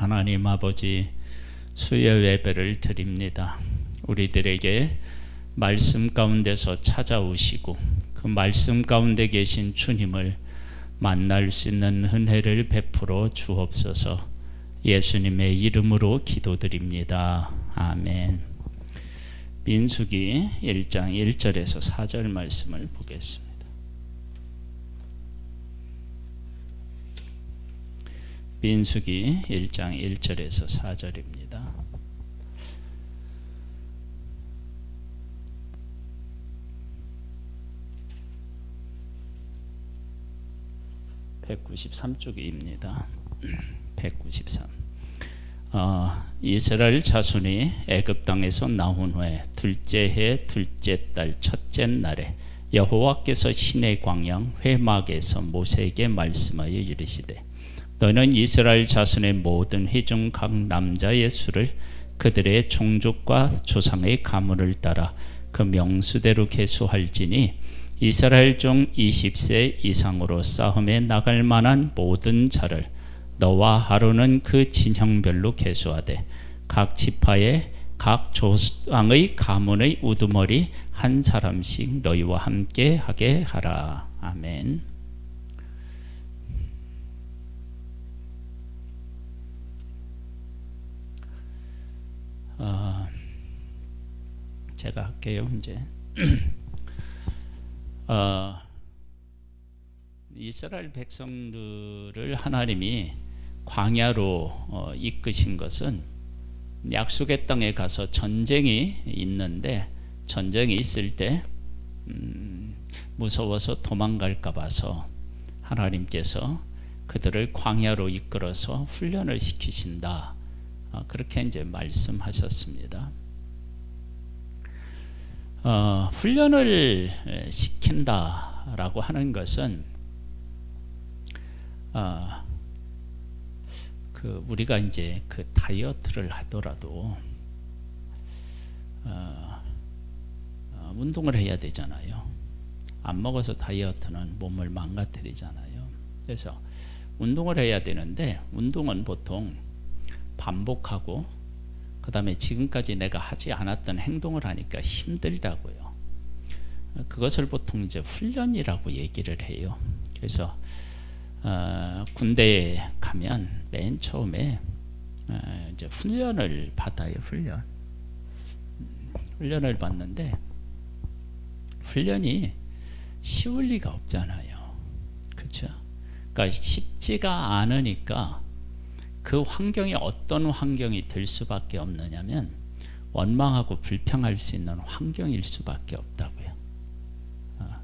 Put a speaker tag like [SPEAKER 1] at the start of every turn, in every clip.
[SPEAKER 1] 하나님 아버지, 수요 예배를 드립니다. 우리들에게 말씀 가운데서 찾아오시고 그 말씀 가운데 계신 주님을 만날 수 있는 은혜를 베풀어 주옵소서. 예수님의 이름으로 기도드립니다. 아멘. 민수기 1장 1절에서 4절 말씀을 보겠습니다. 민수기 1장 1절에서 4절입니다. (193쪽입니다) 193. 이스라엘 자손이 애굽 땅에서 나온 후에 둘째 해 둘째 달 첫째 날에 여호와께서 시내 광야 회막에서 모세에게 말씀하여 이르시되, 너는 이스라엘 자손의 모든 회중 각 남자의 수를 그들의 종족과 조상의 가문을 따라 그 명수대로 계수할지니 이스라엘 종 20세 이상으로 싸움에 나갈 만한 모든 자를 너와 하루는 그 진형별로 계수하되 각 지파의 각 조상의 가문의 우두머리 한 사람씩 너희와 함께 하게 하라. 아멘. 제가 할게요. 이제 이스라엘 백성들을 하나님이 광야로 이끄신 것은 약속의 땅에 가서 전쟁이 있는데, 전쟁이 있을 때 무서워서 도망갈까 봐서 하나님께서 그들을 광야로 이끌어서 훈련을 시키신다. 그렇게 이제 말씀하셨습니다. 훈련을 시킨다라고 하는 것은 우리가 이제 그 다이어트를 하더라도 운동을 해야 되잖아요. 안 먹어서 다이어트는 몸을 망가뜨리잖아요. 그래서 운동을 해야 되는데, 운동은 보통 반복하고 그 다음에 지금까지 내가 하지 않았던 행동을 하니까 힘들다고요. 그것을 보통 이제 훈련이라고 얘기를 해요. 그래서 군대에 가면 맨 처음에 이제 훈련을 받아요. 훈련을 받는데 훈련이 쉬울 리가 없잖아요. 그렇죠? 그러니까 쉽지가 않으니까 그 환경이 어떤 환경이 될 수밖에 없느냐면 원망하고 불평할 수 있는 환경일 수밖에 없다고요.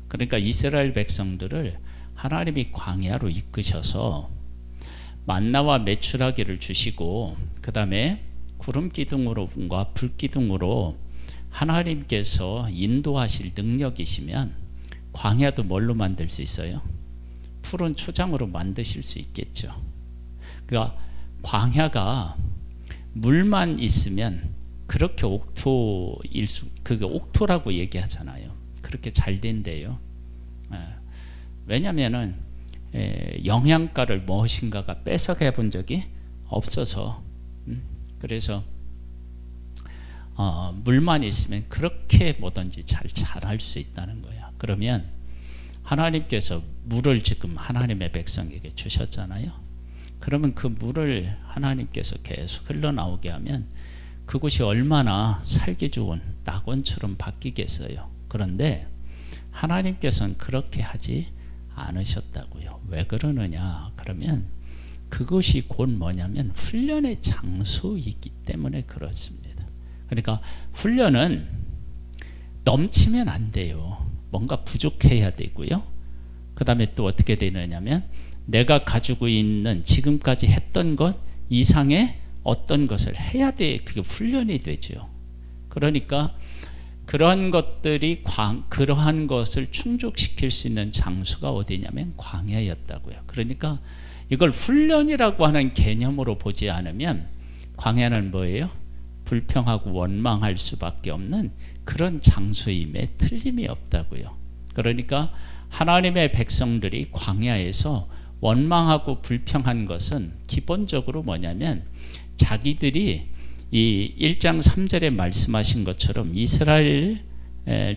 [SPEAKER 1] 그러니까 이스라엘 백성들을 하나님이 광야로 이끄셔서 만나와 메추라기를 주시고 그 다음에 구름 기둥으로과 불 기둥으로 하나님께서 인도하실 능력이시면 광야도 뭘로 만들 수 있어요? 푸른 초장으로 만드실 수 있겠죠. 그러니까 광야가 물만 있으면 그렇게 그게 옥토라고 얘기하잖아요. 그렇게 잘 된대요. 왜냐면은 영양가를 무엇인가가 뺏어가 본 적이 없어서, 그래서 물만 있으면 그렇게 뭐든지 잘 자랄 수 있다는 거야. 그러면 하나님께서 물을 지금 하나님의 백성에게 주셨잖아요. 그러면 그 물을 하나님께서 계속 흘러나오게 하면 그곳이 얼마나 살기 좋은 낙원처럼 바뀌겠어요. 그런데 하나님께서는 그렇게 하지 않으셨다고요. 왜 그러느냐? 그러면 그것이 곧 뭐냐면 훈련의 장소이기 때문에 그렇습니다. 그러니까 훈련은 넘치면 안 돼요. 뭔가 부족해야 되고요. 그 다음에 또 어떻게 되느냐면 내가 가지고 있는 지금까지 했던 것 이상의 어떤 것을 해야 돼. 그게 훈련이 되죠. 그러니까 그러한 것들이 그러한 것을 충족시킬 수 있는 장소가 어디냐면 광야였다고요. 그러니까 이걸 훈련이라고 하는 개념으로 보지 않으면 광야는 뭐예요? 불평하고 원망할 수밖에 없는 그런 장소임에 틀림이 없다고요. 그러니까 하나님의 백성들이 광야에서 원망하고 불평한 것은 기본적으로 뭐냐면 자기들이 이 1장 3절에 말씀하신 것처럼 이스라엘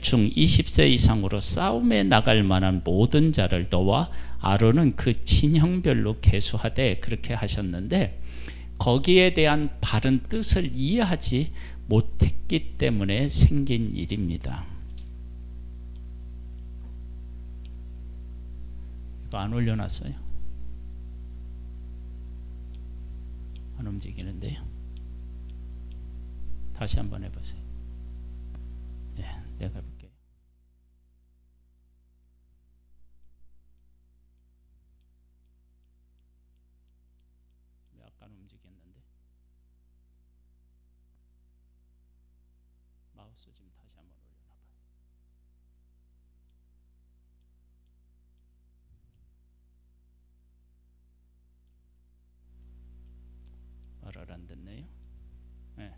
[SPEAKER 1] 중 20세 이상으로 싸움에 나갈 만한 모든 자를 너와 아론은 그 진형별로 계수하되 그렇게 하셨는데 거기에 대한 바른 뜻을 이해하지 못했기 때문에 생긴 일입니다. 이거 안 올려놨어요? 안 움직이는데요. 다시 한번 해보세요. 네, 내가 해볼게요. 약간 움직였는데 마우스 좀 다시 한번 올려놔봐요. 말을 안 듣네요. 네.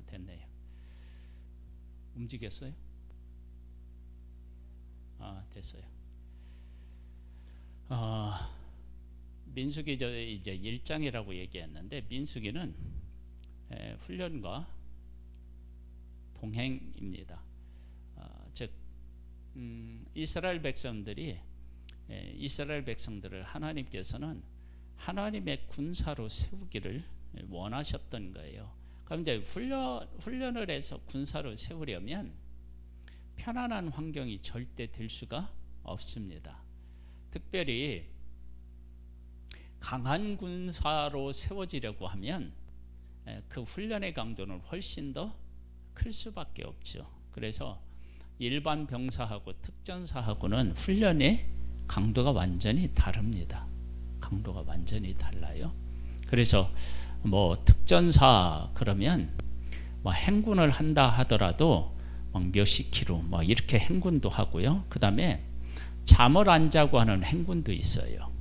[SPEAKER 1] 됐네요. 움직였어요? 됐어요. 민수기 이제 1장이라고 얘기했는데 민수기는 훈련과 동행입니다. 즉 이스라엘 백성들을 하나님께서는 하나님의 군사로 세우기를 원하셨던 거예요. 그럼 이제 훈련을 해서 군사로 세우려면 편안한 환경이 절대 될 수가 없습니다. 특별히 강한 군사로 세워지려고 하면 그 훈련의 강도는 훨씬 더 클 수밖에 없죠. 그래서 일반 병사하고 특전사하고는 훈련의 강도가 완전히 다릅니다. 강도가 완전히 달라요. 그래서 뭐 특전사 그러면 뭐 행군을 한다 하더라도 막 몇십 킬로 막 이렇게 행군도 하고요. 그 다음에 잠을 안 자고 하는 행군도 있어요.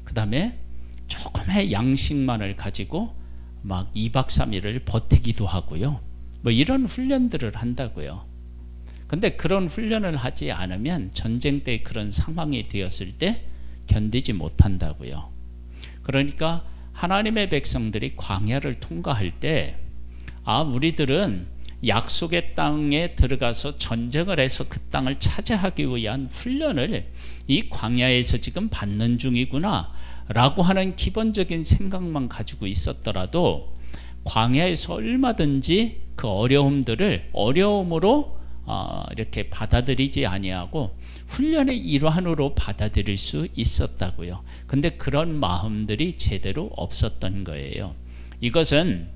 [SPEAKER 1] 그 다음에 조금의 양식만을 가지고 막 2박 3일을 버티기도 하고요. 뭐 이런 훈련들을 한다고요. 근데 그런 훈련을 하지 않으면 전쟁 때 그런 상황이 되었을 때 견디지 못한다고요. 그러니까 하나님의 백성들이 광야를 통과할 때 우리들은 약속의 땅에 들어가서 전쟁을 해서 그 땅을 차지하기 위한 훈련을 이 광야에서 지금 받는 중이구나 라고 하는 기본적인 생각만 가지고 있었더라도 광야에서 얼마든지 그 어려움으로 이렇게 받아들이지 아니하고 훈련의 일환으로 받아들일 수 있었다고요. 근데 그런 마음들이 제대로 없었던 거예요. 이것은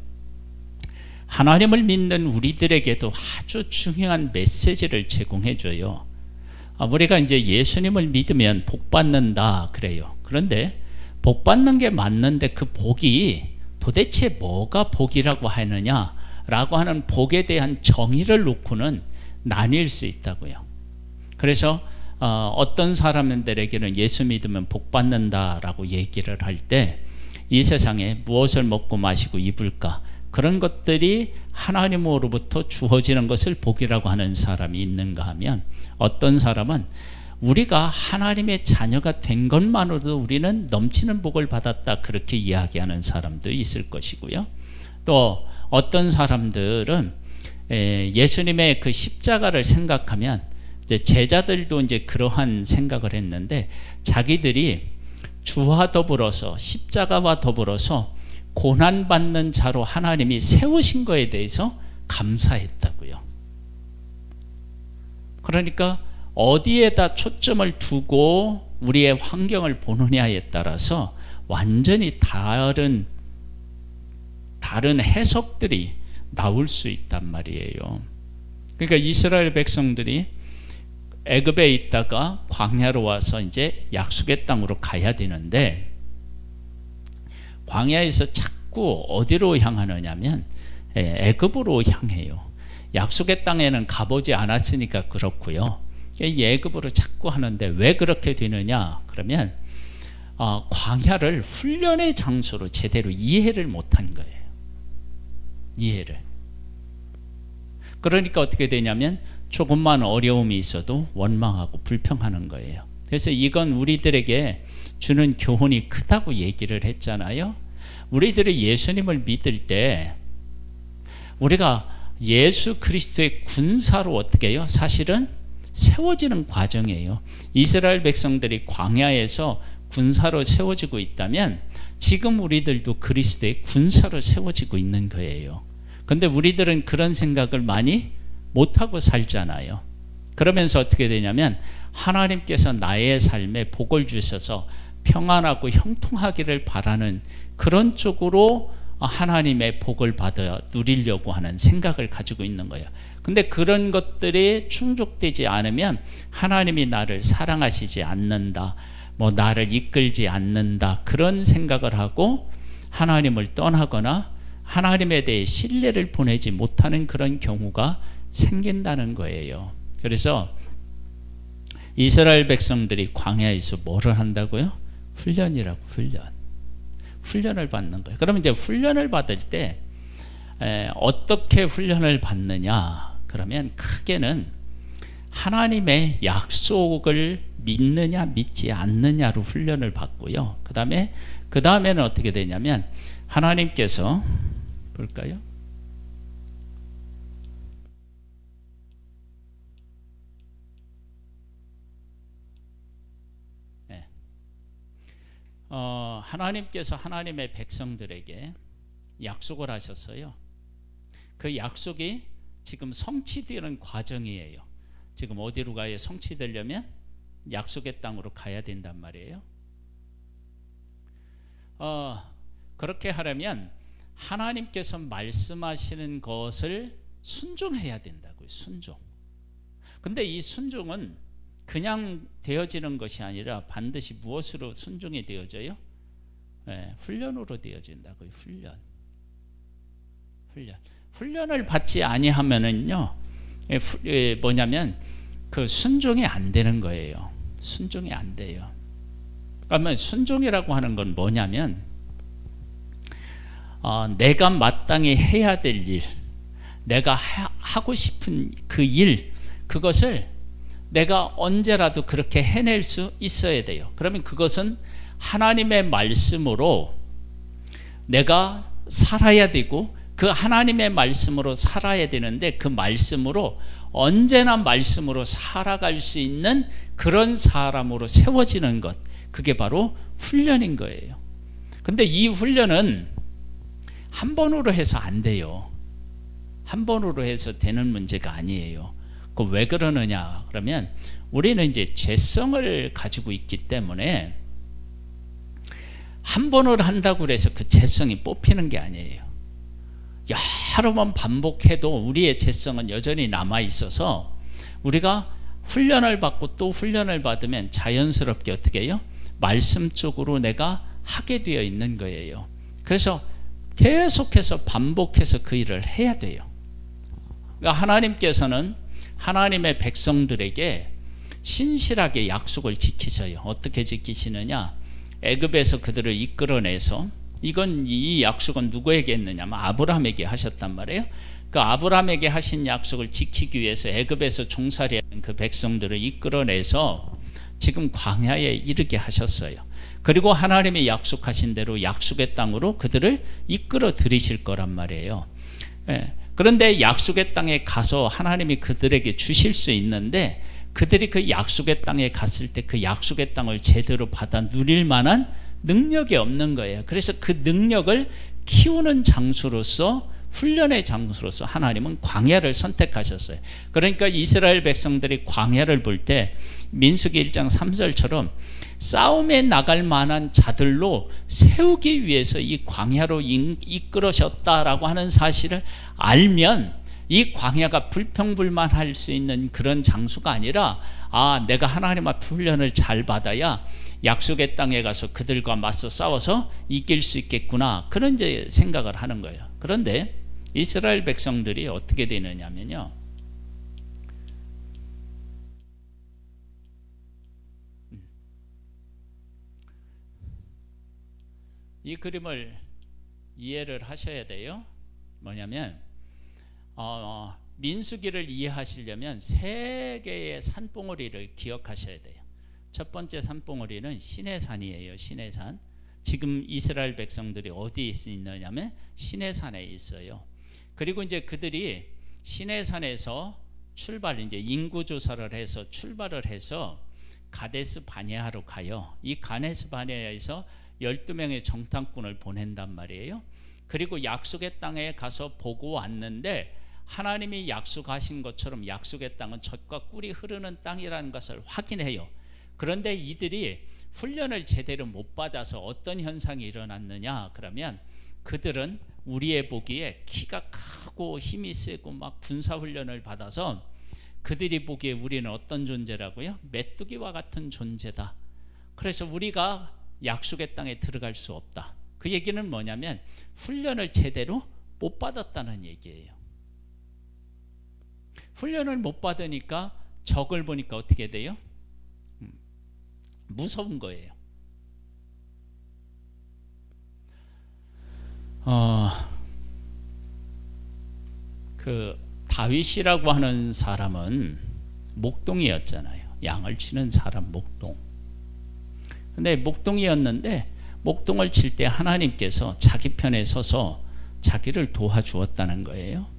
[SPEAKER 1] 하나님을 믿는 우리들에게도 아주 중요한 메시지를 제공해 줘요. 우리가 이제 예수님을 믿으면 복 받는다 그래요. 그런데 복 받는 게 맞는데 그 복이 도대체 뭐가 복이라고 하느냐라고 하는 복에 대한 정의를 놓고는 나뉠 수 있다고요. 그래서 어떤 사람들에게는 예수 믿으면 복 받는다라고 얘기를 할 때 이 세상에 무엇을 먹고 마시고 입을까 그런 것들이 하나님으로부터 주어지는 것을 복이라고 하는 사람이 있는가 하면 어떤 사람은 우리가 하나님의 자녀가 된 것만으로도 우리는 넘치는 복을 받았다 그렇게 이야기하는 사람도 있을 것이고요. 또 어떤 사람들은 예수님의 그 십자가를 생각하면 이제 제자들도 이제 그러한 생각을 했는데 자기들이 주와 더불어서 십자가와 더불어서 고난받는 자로 하나님이 세우신 거에 대해서 감사했다고요. 그러니까 어디에다 초점을 두고 우리의 환경을 보느냐에 따라서 완전히 다른 해석들이 나올 수 있단 말이에요. 그러니까 이스라엘 백성들이 애굽에 있다가 광야로 와서 이제 약속의 땅으로 가야 되는데 광야에서 자꾸 어디로 향하느냐면 애굽으로 향해요. 약속의 땅에는 가보지 않았으니까 그렇고요. 애굽으로 자꾸 하는데 왜 그렇게 되느냐 그러면 광야를 훈련의 장소로 제대로 이해를 못한 거예요. 이해를. 그러니까 어떻게 되냐면 조금만 어려움이 있어도 원망하고 불평하는 거예요. 그래서 이건 우리들에게 주는 교훈이 크다고 얘기를 했잖아요. 우리들이 예수님을 믿을 때 우리가 예수 그리스도의 군사로 어떻게 해요? 사실은 세워지는 과정이에요. 이스라엘 백성들이 광야에서 군사로 세워지고 있다면 지금 우리들도 그리스도의 군사로 세워지고 있는 거예요. 근데 우리들은 그런 생각을 많이 못하고 살잖아요. 그러면서 어떻게 되냐면 하나님께서 나의 삶에 복을 주셔서 평안하고 형통하기를 바라는 그런 쪽으로 하나님의 복을 받아 누리려고 하는 생각을 가지고 있는 거예요. 근데 그런 것들이 충족되지 않으면 하나님이 나를 사랑하시지 않는다, 나를 이끌지 않는다, 그런 생각을 하고 하나님을 떠나거나 하나님에 대해 신뢰를 보내지 못하는 그런 경우가 생긴다는 거예요. 그래서 이스라엘 백성들이 광야에서 뭐를 한다고요? 훈련이라고, 훈련을 받는 거예요. 그러면 이제 훈련을 받을 때 어떻게 훈련을 받느냐? 그러면 크게는 하나님의 약속을 믿느냐 믿지 않느냐로 훈련을 받고요. 그 다음에는 어떻게 되냐면 하나님께서 볼까요? 하나님께서 하나님의 백성들에게 약속을 하셨어요. 그 약속이 지금 성취되는 과정이에요. 지금 어디로 가요? 성취되려면 약속의 땅으로 가야 된단 말이에요. 그렇게 하려면 하나님께서 말씀하시는 것을 순종해야 된다고요. 순종. 근데 이 순종은 그냥 되어지는 것이 아니라 반드시 무엇으로 순종이 되어져요? 훈련으로 되어진다고요. 훈련을 받지 아니하면은요, 뭐냐면 그 순종이 안 되는 거예요. 순종이 안 돼요. 그러면 순종이라고 하는 건 뭐냐면 내가 마땅히 해야 될 일, 내가 하고 싶은 그 일, 그것을 내가 언제라도 그렇게 해낼 수 있어야 돼요. 그러면 그것은 하나님의 말씀으로 내가 살아야 되고 그 하나님의 말씀으로 살아야 되는데 그 말씀으로 언제나 말씀으로 살아갈 수 있는 그런 사람으로 세워지는 것, 그게 바로 훈련인 거예요. 근데 이 훈련은 한 번으로 해서 안 돼요. 한 번으로 해서 되는 문제가 아니에요. 그 왜 그러느냐 그러면 우리는 이제 죄성을 가지고 있기 때문에 한 번을 한다고 해서 그 죄성이 뽑히는 게 아니에요. 여러 번 반복해도 우리의 죄성은 여전히 남아 있어서 우리가 훈련을 받고 또 훈련을 받으면 자연스럽게 어떻게 해요? 말씀 쪽으로 내가 하게 되어 있는 거예요. 그래서 계속해서 반복해서 그 일을 해야 돼요. 그러니까 하나님께서는 하나님의 백성들에게 신실하게 약속을 지키셔요. 어떻게 지키시느냐? 애굽에서 그들을 이끌어내서 이 약속은 누구에게 했느냐? 아브라함에게 하셨단 말이에요. 그 아브라함에게 하신 약속을 지키기 위해서 애굽에서 종살이하는 그 백성들을 이끌어내서 지금 광야에 이르게 하셨어요. 그리고 하나님이 약속하신 대로 약속의 땅으로 그들을 이끌어 들이실 거란 말이에요. 그런데 약속의 땅에 가서 하나님이 그들에게 주실 수 있는데 그들이 그 약속의 땅에 갔을 때 그 약속의 땅을 제대로 받아 누릴 만한 능력이 없는 거예요. 그래서 그 능력을 키우는 장소로서, 훈련의 장소로서 하나님은 광야를 선택하셨어요. 그러니까 이스라엘 백성들이 광야를 볼 때 민수기 1장 3절처럼 싸움에 나갈 만한 자들로 세우기 위해서 이 광야로 이끌으셨다라고 하는 사실을 알면 이 광야가 불평불만할 수 있는 그런 장소가 아니라 내가 하나님 앞에 훈련을 잘 받아야 약속의 땅에 가서 그들과 맞서 싸워서 이길 수 있겠구나, 그런 이제 생각을 하는 거예요. 그런데 이스라엘 백성들이 어떻게 되느냐면요, 이 그림을 이해를 하셔야 돼요. 뭐냐면 민수기를 이해하시려면 세 개의 산봉우리를 기억하셔야 돼요. 첫 번째 산봉우리는 시내산이에요. 시내산. 지금 이스라엘 백성들이 어디에 있느냐면 시내산에 있어요. 그리고 이제 그들이 시내산에서 이제 인구 조사를 해서 출발을 해서 가데스 바네아로 가요. 이 가데스 바네아에서 12명의 정탐꾼을 보낸단 말이에요. 그리고 약속의 땅에 가서 보고 왔는데 하나님이 약속하신 것처럼 약속의 땅은 젖과 꿀이 흐르는 땅이라는 것을 확인해요. 그런데 이들이 훈련을 제대로 못 받아서 어떤 현상이 일어났느냐 그러면 그들은 우리의 보기에 키가 크고 힘이 세고 막 군사훈련을 받아서 그들이 보기에 우리는 어떤 존재라고요? 메뚜기와 같은 존재다. 그래서 우리가 약속의 땅에 들어갈 수 없다. 그 얘기는 뭐냐면 훈련을 제대로 못 받았다는 얘기예요. 훈련을 못 받으니까 적을 보니까 어떻게 돼요? 무서운 거예요. 그 다윗이라고 하는 사람은 목동이었잖아요. 양을 치는 사람 목동. 근데 목동이었는데 목동을 칠 때 하나님께서 자기 편에 서서 자기를 도와주었다는 거예요.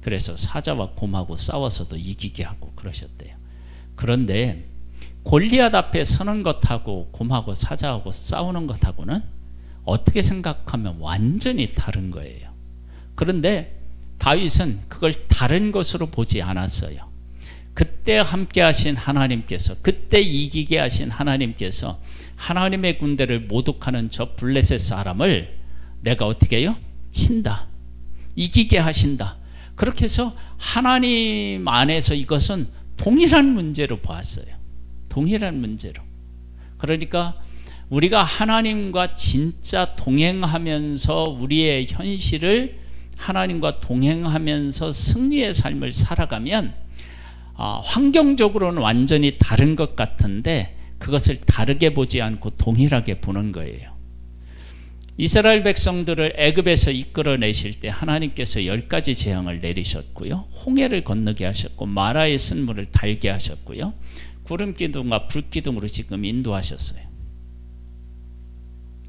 [SPEAKER 1] 그래서 사자와 곰하고 싸워서도 이기게 하고 그러셨대요. 그런데 골리앗 앞에 서는 것하고 곰하고 사자하고 싸우는 것하고는 어떻게 생각하면 완전히 다른 거예요. 그런데 다윗은 그걸 다른 것으로 보지 않았어요. 그때 함께 하신 하나님께서, 그때 이기게 하신 하나님께서 하나님의 군대를 모독하는 저 블레셋 사람을 내가 어떻게 해요? 친다. 이기게 하신다. 그렇게 해서 하나님 안에서 이것은 동일한 문제로 보았어요. 동일한 문제로. 그러니까 우리가 하나님과 진짜 동행하면서 우리의 현실을 하나님과 동행하면서 승리의 삶을 살아가면 환경적으로는 완전히 다른 것 같은데 그것을 다르게 보지 않고 동일하게 보는 거예요. 이스라엘 백성들을 애굽에서 이끌어내실 때 하나님께서 10가지 재앙을 내리셨고요. 홍해를 건너게 하셨고 마라의 쓴물을 달게 하셨고요. 구름기둥과 불기둥으로 지금 인도하셨어요.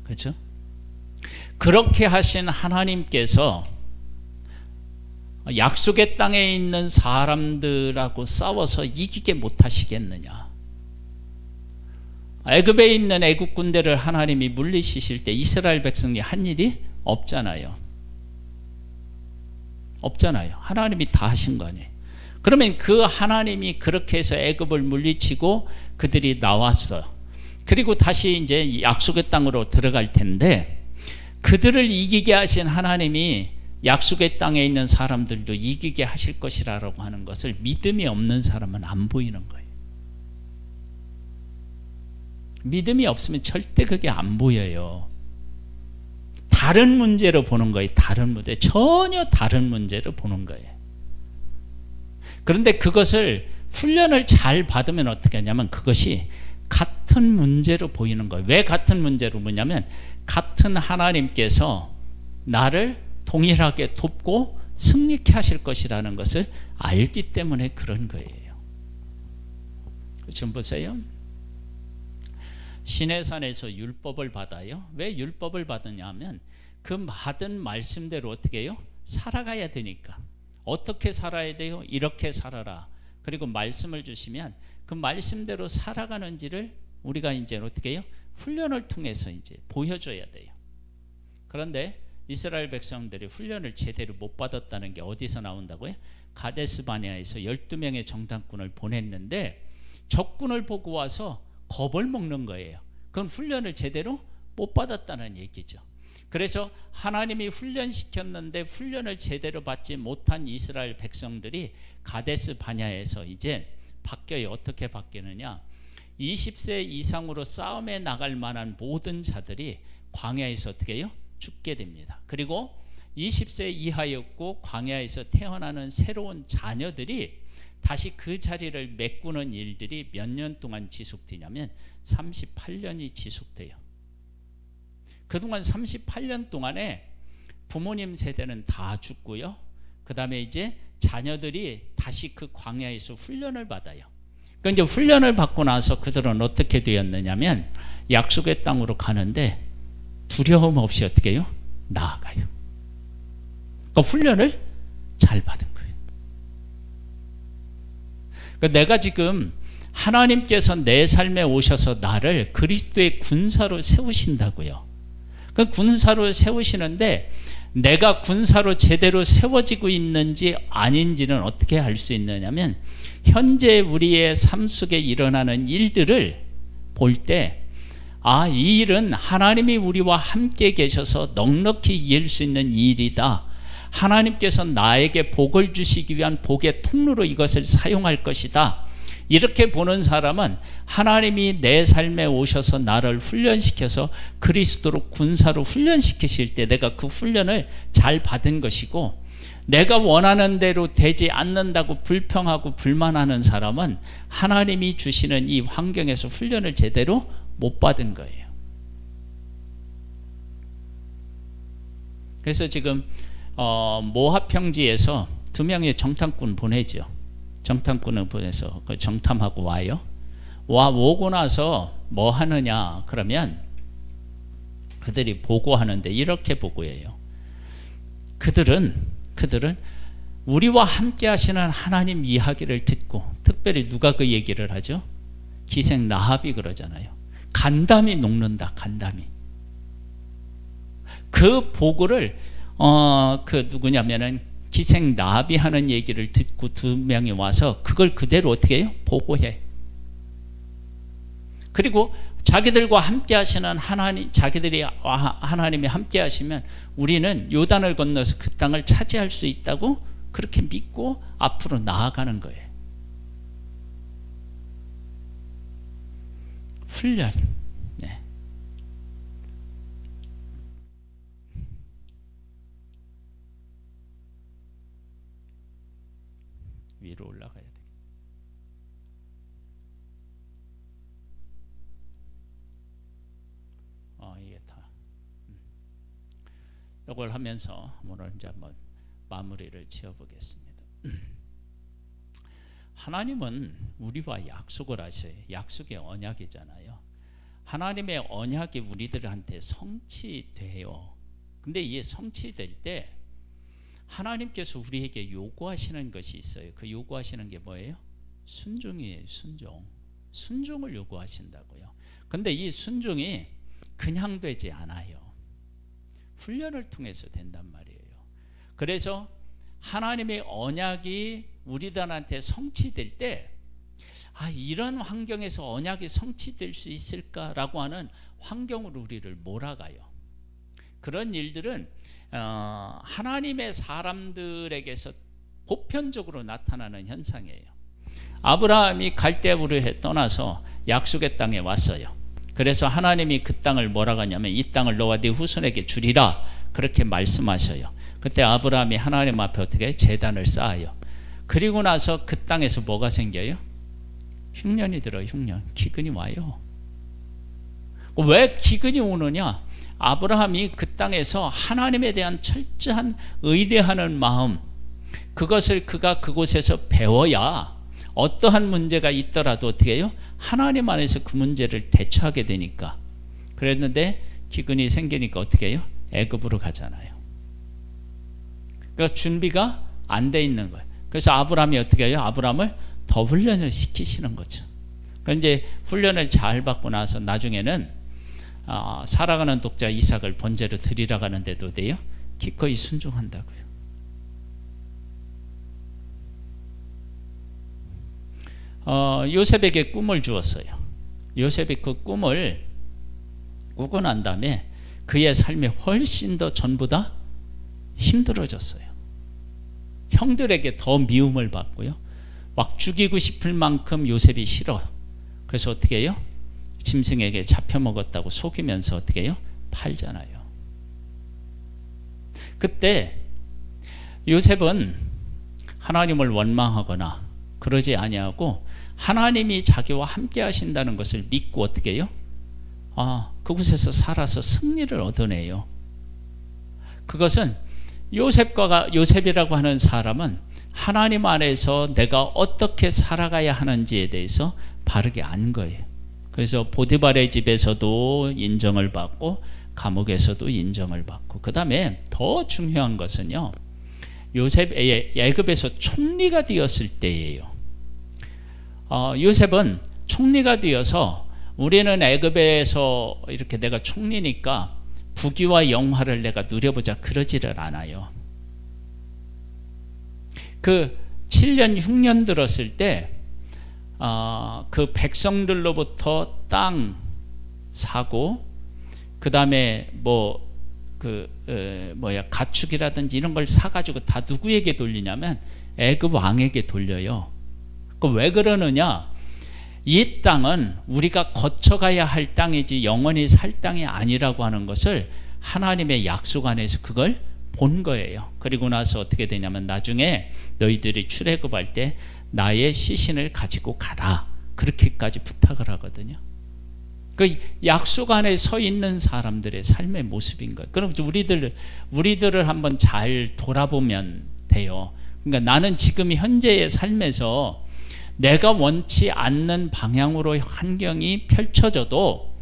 [SPEAKER 1] 그렇죠? 그렇게 하신 하나님께서 약속의 땅에 있는 사람들하고 싸워서 이기게 못하시겠느냐? 애굽에 있는 애굽 군대를 하나님이 물리치실 때 이스라엘 백성이 한 일이 없잖아요. 없잖아요. 하나님이 다 하신 거 아니에요. 그러면 그 하나님이 그렇게 해서 애굽을 물리치고 그들이 나왔어요. 그리고 다시 이제 약속의 땅으로 들어갈 텐데 그들을 이기게 하신 하나님이 약속의 땅에 있는 사람들도 이기게 하실 것이라고 하는 것을 믿음이 없는 사람은 안 보이는 거예요. 믿음이 없으면 절대 그게 안 보여요. 다른 문제로 보는 거예요. 다른 문제. 전혀 다른 문제로 보는 거예요. 그런데 그것을 훈련을 잘 받으면 어떻게 하냐면 그것이 같은 문제로 보이는 거예요. 왜 같은 문제로 보냐면 같은 하나님께서 나를 동일하게 돕고 승리케 하실 것이라는 것을 알기 때문에 그런 거예요. 지금 보세요. 시내산에서 율법을 받아요. 왜 율법을 받느냐 하면 그 받은 말씀대로 어떻게 해요? 살아가야 되니까. 어떻게 살아야 돼요? 이렇게 살아라. 그리고 말씀을 주시면 그 말씀대로 살아가는지를 우리가 이제 어떻게 해요? 훈련을 통해서 이제 보여줘야 돼요. 그런데 이스라엘 백성들이 훈련을 제대로 못 받았다는 게 어디서 나온다고요? 가데스 바네아에서 12명의 정탐꾼을 보냈는데 적군을 보고 와서 겁을 먹는 거예요. 그건 훈련을 제대로 못 받았다는 얘기죠. 그래서 하나님이 훈련시켰는데 훈련을 제대로 받지 못한 이스라엘 백성들이 가데스 바네아에서 이제 바뀌어요. 어떻게 바뀌느냐? 20세 이상으로 싸움에 나갈 만한 모든 자들이 광야에서 어떻게 해요? 죽게 됩니다. 그리고 20세 이하였고 광야에서 태어나는 새로운 자녀들이 다시 그 자리를 메꾸는 일들이 몇 년 동안 지속되냐면 38년이 지속돼요. 그동안 38년 동안에 부모님 세대는 다 죽고요. 그 그 다음에 이제 자녀들이 다시 그 광야에서 훈련을 받아요. 그러니까 이제 훈련을 받고 나서 그들은 어떻게 되었느냐면 약속의 땅으로 가는데 두려움 없이 어떻게 해요? 나아가요. 그러니까 훈련을 잘 받은 거예요. 그러니까 내가 지금 하나님께서 내 삶에 오셔서 나를 그리스도의 군사로 세우신다고요. 그 군사로 세우시는데 내가 군사로 제대로 세워지고 있는지 아닌지는 어떻게 알 수 있느냐면 현재 우리의 삶 속에 일어나는 일들을 볼 때 이 일은 하나님이 우리와 함께 계셔서 넉넉히 이길 수 있는 일이다. 하나님께서 나에게 복을 주시기 위한 복의 통로로 이것을 사용할 것이다. 이렇게 보는 사람은 하나님이 내 삶에 오셔서 나를 훈련시켜서 그리스도로 군사로 훈련시키실 때 내가 그 훈련을 잘 받은 것이고, 내가 원하는 대로 되지 않는다고 불평하고 불만하는 사람은 하나님이 주시는 이 환경에서 훈련을 제대로 못 받은 거예요. 그래서 지금 모압 평지에서 2명의 정탐꾼 보내죠. 정탐꾼을 보내서 그 정탐하고 와요. 오고 나서 뭐 하느냐 그러면 그들이 보고하는데 이렇게 보고해요. 그들은 우리와 함께 하시는 하나님 이야기를 듣고, 특별히 누가 그 얘기를 하죠? 기생 라합이 그러잖아요. 간담이 녹는다. 간담이. 그 보고를 그 누구냐면은 기생 라합이 하는 얘기를 듣고 2명이 와서 그걸 그대로 어떻게 해요? 보고해. 그리고 자기들과 함께 하시는 하나님, 자기들이 하나님이 함께 하시면 우리는 요단을 건너서 그 땅을 차지할 수 있다고 그렇게 믿고 앞으로 나아가는 거예요. 훈련. 네. 위로 올라가야 돼. 이게 다. 이걸 하면서 오늘 이제 한번 마무리를 지어보겠습니다. 하나님은 우리와 약속을 하셔요. 약속의 언약이잖아요. 하나님의 언약이 우리들한테 성취돼요. 근데 이게 성취될 때 하나님께서 우리에게 요구하시는 것이 있어요. 그 요구하시는 게 뭐예요? 순종이에요. 순종을 요구하신다고요. 근데 이 순종이 그냥 되지 않아요. 훈련을 통해서 된단 말이에요. 그래서 하나님의 언약이 우리들한테 성취될 때 이런 환경에서 언약이 성취될 수 있을까라고 하는 환경으로 우리를 몰아가요. 그런 일들은 하나님의 사람들에게서 보편적으로 나타나는 현상이에요. 아브라함이 갈대우르에 떠나서 약속의 땅에 왔어요. 그래서 하나님이 그 땅을 뭐라고 하냐면 이 땅을 너와 네 후손에게 주리라 그렇게 말씀하셔요. 그때 아브라함이 하나님 앞에 어떻게 제단을 쌓아요. 그리고 나서 그 땅에서 뭐가 생겨요? 흉년이 들어요. 흉년. 기근이 와요. 왜 기근이 오느냐? 아브라함이 그 땅에서 하나님에 대한 철저한 의뢰하는 마음, 그것을 그가 그곳에서 배워야 어떠한 문제가 있더라도 어떻게 해요? 하나님 안에서 그 문제를 대처하게 되니까. 그랬는데 기근이 생기니까 어떻게 해요? 애굽으로 가잖아요. 그러니까 준비가 안 돼 있는 거예요. 그래서 아브라함이 어떻게 해요? 아브라함을 더 훈련을 시키시는 거죠. 그러니까 이제 훈련을 잘 받고 나서 나중에는 살아가는 독자 이삭을 번제로 드리러 가는데도 돼요? 기꺼이 순종한다고요. 요셉에게 꿈을 주었어요. 요셉이 그 꿈을 꾸고 난 다음에 그의 삶이 훨씬 더 전보다 힘들어졌어요. 형들에게 더 미움을 받고요. 막 죽이고 싶을 만큼 요셉이 싫어. 그래서 어떻게 해요? 짐승에게 잡혀먹었다고 속이면서 어떻게 해요? 팔잖아요. 그때 요셉은 하나님을 원망하거나 그러지 아니하고 하나님이 자기와 함께 하신다는 것을 믿고 어떻게 해요? 그곳에서 살아서 승리를 얻어내요. 그것은 요셉이라고 하는 사람은 하나님 안에서 내가 어떻게 살아가야 하는지에 대해서 바르게 안 거예요. 그래서 보디발의 집에서도 인정을 받고 감옥에서도 인정을 받고, 그 다음에 더 중요한 것은요, 요셉이 애굽에서 총리가 되었을 때예요. 요셉은 총리가 되어서 우리는 애굽에서 이렇게 내가 총리니까 부귀와 영화를 내가 누려보자 그러지를 않아요. 그 7년 6년 들었을 때 그 백성들로부터 땅 사고, 그 다음에 가축이라든지 이런 걸 사가지고 다 누구에게 돌리냐면 애굽 왕에게 돌려요. 왜 그러느냐? 이 땅은 우리가 거쳐가야 할 땅이지 영원히 살 땅이 아니라고 하는 것을 하나님의 약속 안에서 그걸 본 거예요. 그리고 나서 어떻게 되냐면 나중에 너희들이 출애굽할 때 나의 시신을 가지고 가라, 그렇게까지 부탁을 하거든요. 그 약속 안에 서 있는 사람들의 삶의 모습인 거예요. 그럼 우리들을 한번 잘 돌아보면 돼요. 그러니까 나는 지금 현재의 삶에서 내가 원치 않는 방향으로 환경이 펼쳐져도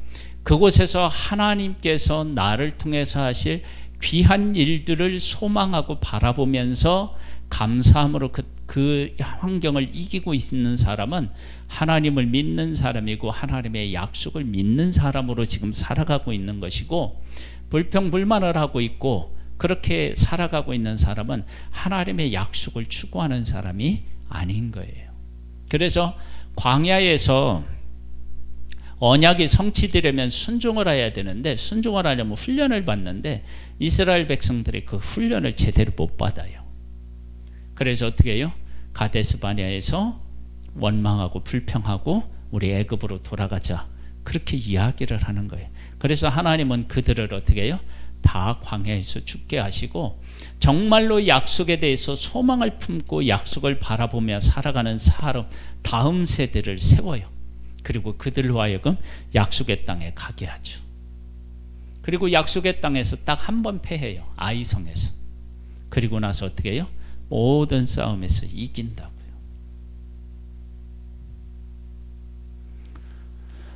[SPEAKER 1] 그곳에서 하나님께서 나를 통해서 하실 귀한 일들을 소망하고 바라보면서 감사함으로 그 환경을 이기고 있는 사람은 하나님을 믿는 사람이고 하나님의 약속을 믿는 사람으로 지금 살아가고 있는 것이고, 불평불만을 하고 있고 그렇게 살아가고 있는 사람은 하나님의 약속을 추구하는 사람이 아닌 거예요. 그래서 광야에서 언약이 성취되려면 순종을 해야 되는데, 순종을 하려면 훈련을 받는데 이스라엘 백성들이 그 훈련을 제대로 못 받아요. 그래서 어떻게 해요? 가데스 바네아에서 원망하고 불평하고 우리 애굽으로 돌아가자, 그렇게 이야기를 하는 거예요. 그래서 하나님은 그들을 어떻게 해요? 다 광야에서 죽게 하시고 정말로 약속에 대해서 소망을 품고 약속을 바라보며 살아가는 다음 세대를 세워요. 그리고 그들로 하여금 약속의 땅에 가게 하죠. 그리고 약속의 땅에서 딱 한 번 패해요. 아이성에서. 그리고 나서 어떻게 해요? 모든 싸움에서 이긴다고요.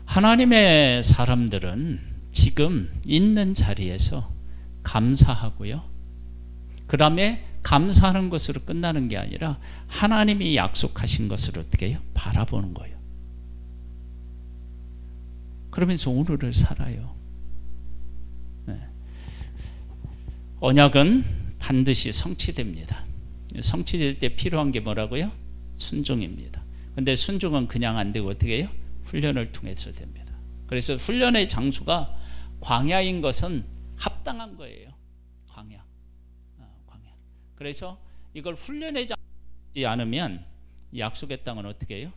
[SPEAKER 1] 하나님의 사람들은 지금 있는 자리에서 감사하고요, 그 다음에 감사하는 것으로 끝나는 게 아니라 하나님이 약속하신 것을 어떻게 해요? 바라보는 거예요. 그러면서 오늘을 살아요. 네. 언약은 반드시 성취됩니다. 성취될 때 필요한 게 뭐라고요? 순종입니다. 근데 순종은 그냥 안 되고 어떻게 해요? 훈련을 통해서 됩니다. 그래서 훈련의 장소가 광야인 것은 합당한 거예요. 광야. 그래서 이걸 훈련의 장소지 않으면 약속의 땅은 어떻게 해요?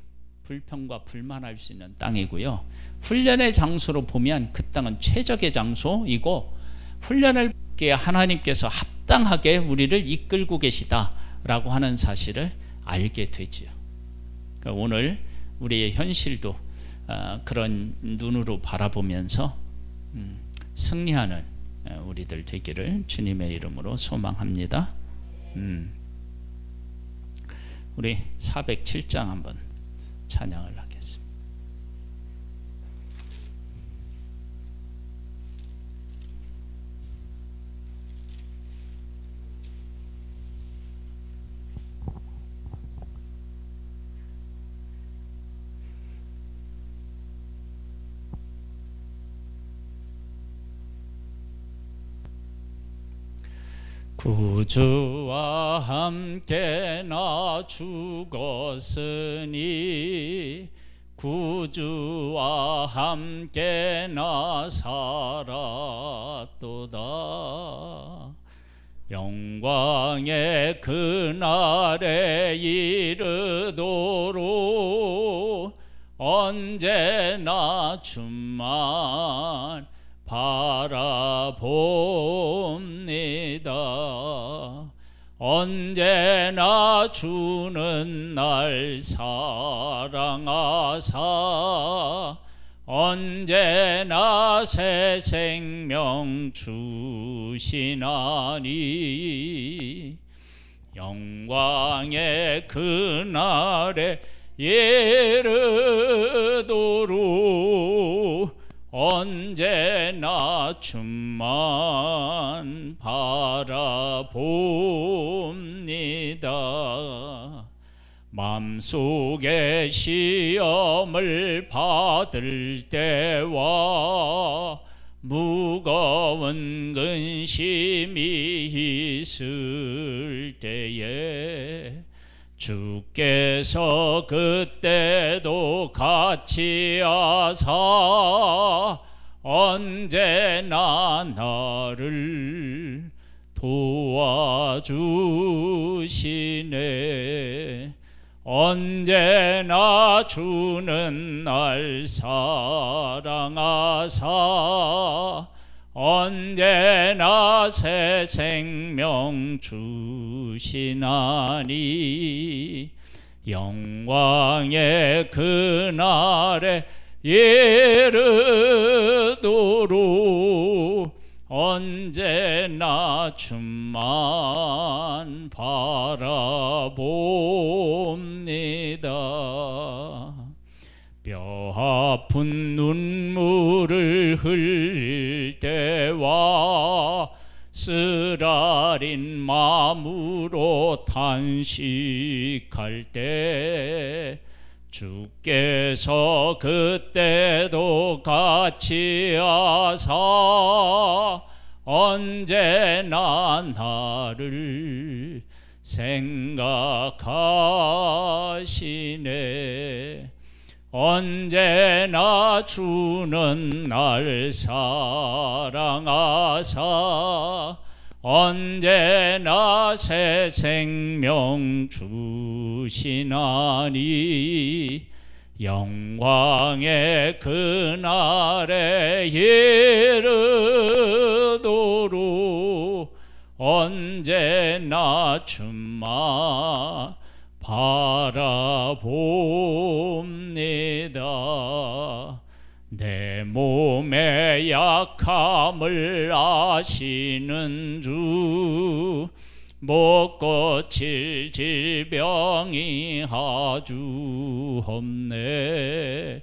[SPEAKER 1] 불평과 불만할 수 있는 땅이고요. 훈련의 장소로 보면 그 땅은 최적의 장소이고, 훈련을 받기에 하나님께서 합당하게 우리를 이끌고 계시다라고 하는 사실을 알게 되지요. 그러니까 오늘 우리의 현실도 그런 눈으로 바라보면서 승리하는 우리들 되기를 주님의 이름으로 소망합니다. 우리 407장 한번 찬양을 하겠습니다. 구주와 함께 나 죽었으니 구주와 함께 나 살았도다. 영광의 그날에 이르도록 언제나 주만 바라봅니다. 언제나 주는 날 사랑하사 언제나 새 생명 주시나니 영광의 그날에 이르도록 언제나 주만 바라봅니다. 맘속에 시험을 받을 때와 무거운 근심이 있을 때에 주께서 그때도 같이 하사 언제나 나를 도와주시네. 언제나 주는 날 사랑하사 언제나 새 생명 주시나니 영광의 그날에 이르도록 언제나 주만 바라봅니다. 뼈 아픈 눈물을 흘릴 때와 쓰라린 마음으로 탄식할 때 주께서 그때도 같이 하사 언제나 나를 생각하시네. 언제나 주는 날 사랑하사 언제나 새 생명 주시나니 영광의 그날에 이르도록 언제나 주만 바라봅니다. 내 몸의 약함을 아시는 주 못 고칠 질병이 아주 없네.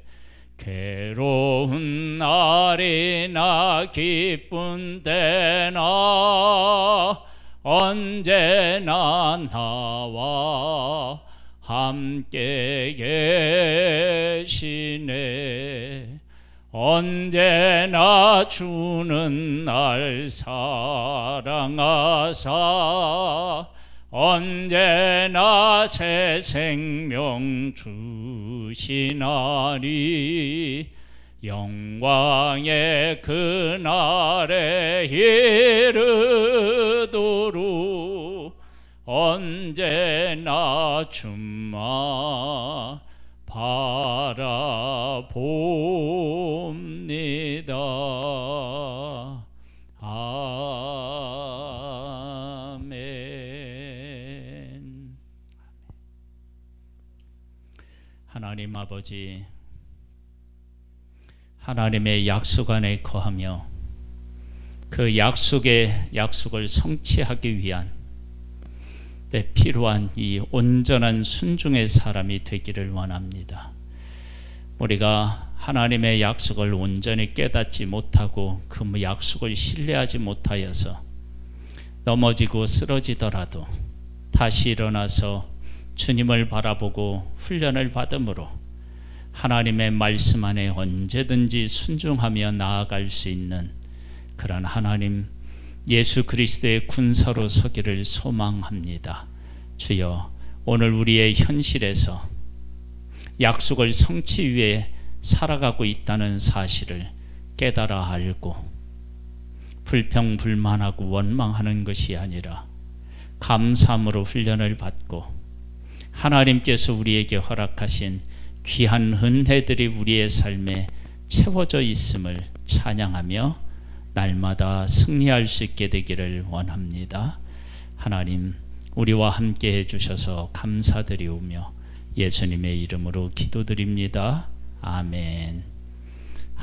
[SPEAKER 1] 괴로운 날이나 기쁜 때나 언제나 나와 함께 계시네. 언제나 주는 날 사랑하사 언제나 새 생명 주시나니 영광의 그날에 이르도록 언제나 주만 바라봅니다. 아멘. 하나님 아버지, 하나님의 약속 안에 거하며 그 약속을 성취하기 위한 때 필요한 이 온전한 순종의 사람이 되기를 원합니다. 우리가 하나님의 약속을 온전히 깨닫지 못하고 그 약속을 신뢰하지 못하여서 넘어지고 쓰러지더라도 다시 일어나서 주님을 바라보고 훈련을 받음으로 하나님의 말씀 안에 언제든지 순종하며 나아갈 수 있는 그런 하나님 예수 그리스도의 군사로 서기를 소망합니다. 주여, 오늘 우리의 현실에서 약속을 성취 위해 살아가고 있다는 사실을 깨달아 알고 불평불만하고 원망하는 것이 아니라 감사함으로 훈련을 받고 하나님께서 우리에게 허락하신 귀한 은혜들이 우리의 삶에 채워져 있음을 찬양하며 날마다 승리할 수 있게 되기를 원합니다. 하나님, 우리와 함께 해주셔서 감사드리오며 예수님의 이름으로 기도드립니다. 아멘.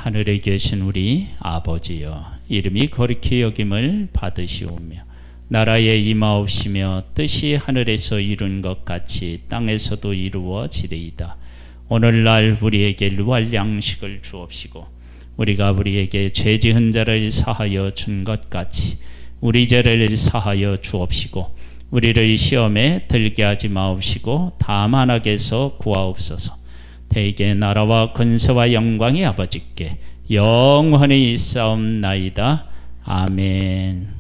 [SPEAKER 1] 하늘에 계신 우리 아버지여, 이름이 거룩히 여김을 받으시오며 나라에 임하옵시며 뜻이 하늘에서 이룬 것 같이 땅에서도 이루어지리이다. 오늘날 우리에게 일용할 양식을 주옵시고 우리가 우리에게 죄 지은 자를 사하여 준 것 같이 우리 죄를 사하여 주옵시고 우리를 시험에 들게 하지 마옵시고 다만 악에서 구하옵소서. 대개 나라와 권세와 영광이 아버지께 영원히 있사옵나이다. 아멘.